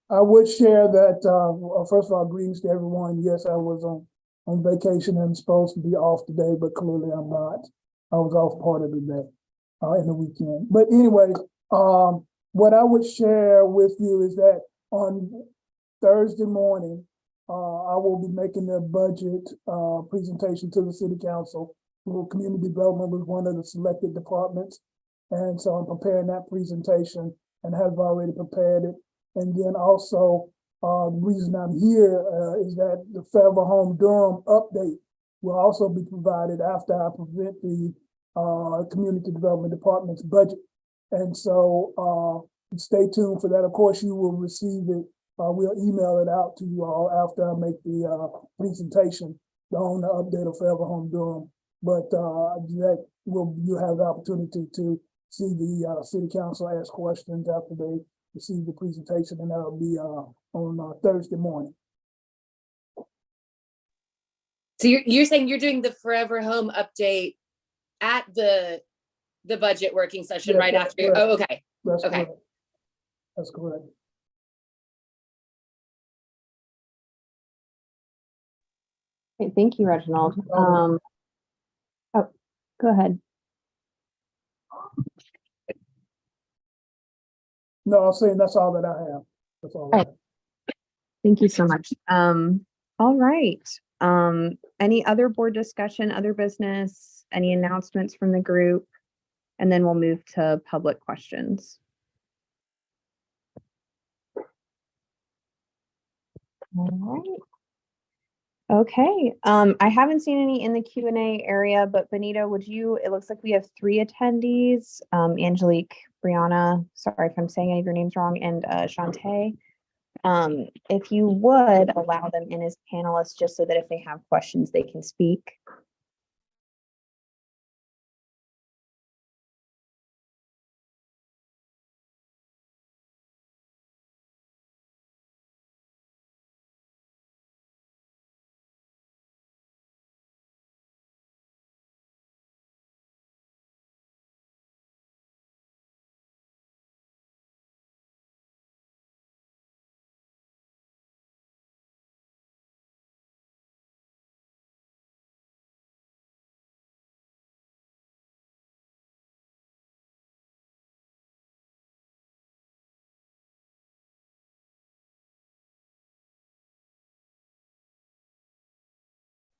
I would share that, first of all, greetings to everyone. Yes, I was on vacation and supposed to be off today, but clearly I'm not. I was off part of the day, in the weekend. But anyway, what I would share with you is that on Thursday morning, I will be making a budget presentation to the city council. Community development was one of the selected departments. And so I'm preparing that presentation and have already prepared it. And then also, the reason I'm here is that the Fayetteville Home Durham update will also be provided after I present the Community Development Department's budget. And so stay tuned for that. Of course, you will receive it. We'll email it out to you all after I make the presentation on the update of Fayetteville Home Durham. But you'll have the opportunity to see the city council ask questions after they receive the presentation, and that'll be on Thursday morning. So you're saying you're doing the Forever Home update at the budget working session Yes, right that's after? correct. Oh, okay. That's Okay. correct. That's correct. Okay, thank you, Reginald. Um, Oh, go ahead. No, I'm saying that's all that I have. That's all I have. Thank you so much. All right. Any other board discussion, other business, any announcements from the group? And then we'll move to public questions. All right. Okay, I haven't seen any in the Q&A area, but Benito, it looks like we have 3 attendees, Angelique, Brianna, sorry if I'm saying any of your names wrong, and Shantae. If you would allow them in as panelists, just so that if they have questions, they can speak.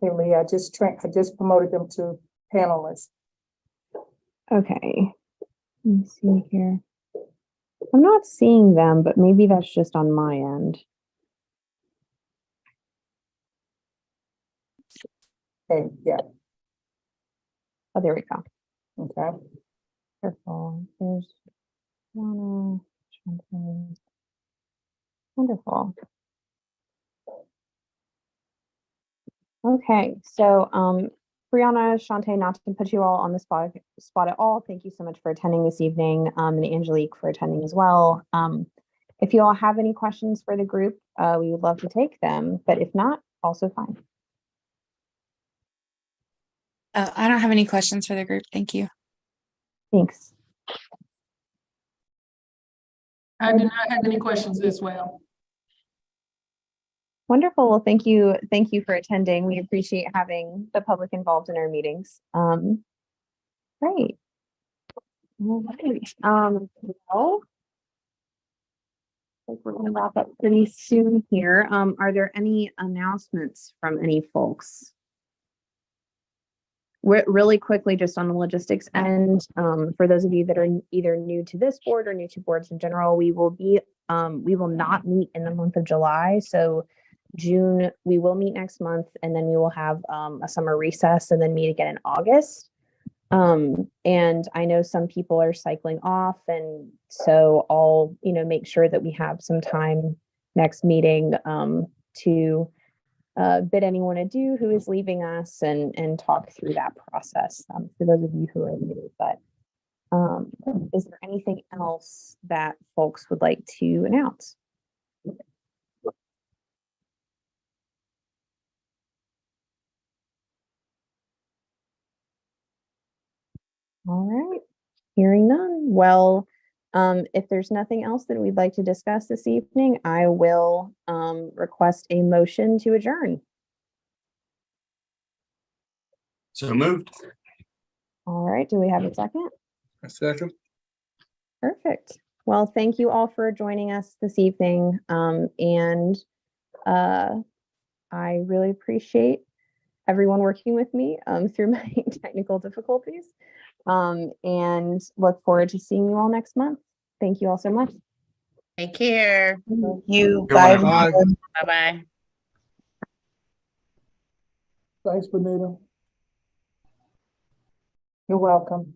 Hey, Lee, I just promoted them to panelists. Okay, let me see here. I'm not seeing them, but maybe that's just on my end. Okay, yeah, Oh, there we go. okay. Wonderful. There's Brianna, Shantae. Wonderful. Okay, so Brianna, Shantae, not to put you all on the spot at all, thank you so much for attending this evening, and Angelique for attending as well. If you all have any questions for the group, we would love to take them, but if not, also fine. I don't have any questions for the group. Thank you. Thanks. I do not have any questions as well. Wonderful. Well, thank you. Thank you for attending. We appreciate having the public involved in our meetings. Great. All right. Well, I think we're going to wrap up pretty soon here. Are there any announcements from any folks? Really quickly, just on the logistics end, for those of you that are either new to this board or new to boards in general, we will not meet in the month of July. So June, we will meet next month, and then we will have a summer recess and then meet again in August. And I know some people are cycling off, and so I'll, make sure that we have some time next meeting to bid anyone adieu who is leaving us and talk through that process for those of you who are new. But is there anything else that folks would like to announce? All right, hearing none. Well, if there's nothing else that we'd like to discuss this evening, I will request a motion to adjourn. So moved. All right, do we have a second? A second. Perfect. Well, thank you all for joining us this evening. And I really appreciate everyone working with me through my technical difficulties. And look forward to seeing you all next month. Thank you all so much. Take care. Thank you. Good Bye. one. Bye. everyone. Bye-bye. Thanks, Benita. You're welcome.